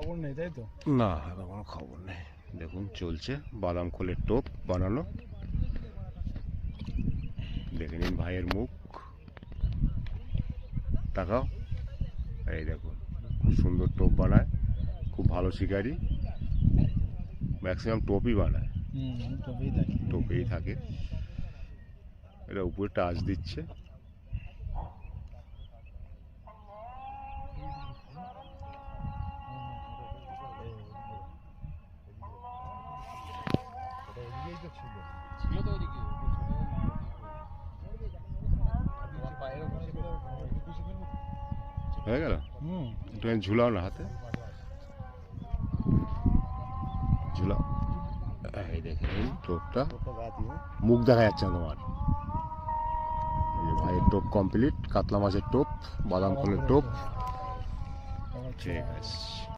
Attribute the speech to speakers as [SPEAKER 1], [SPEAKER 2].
[SPEAKER 1] খবর নেই, তাই তো?
[SPEAKER 2] না, এখন কোনো খবর নেই। দেখুন চলছে বাদাম খোলের টোপ বানানো। দেখে নিন ভাইয়ের মুখ, তাকাও। এই দেখুন খুব সুন্দর টোপ বানায়, খুব ভালো শিকারি। ম্যাক্সিমাম টোপই বানায়, টোপেই থাকে। এটা উপরে টাচ দিচ্ছে। হয়ে গেল, একটু ঝুলাও না হাতে, ঝুলাও। এই দেখে নিন টোপটা, মুখ দেখা যাচ্ছে না তোমার। ভাইয়ের টোপ কমপ্লিট, কাতলা মাছের টোপ, বাদাম খোলের টোপ। ঠিক আছে।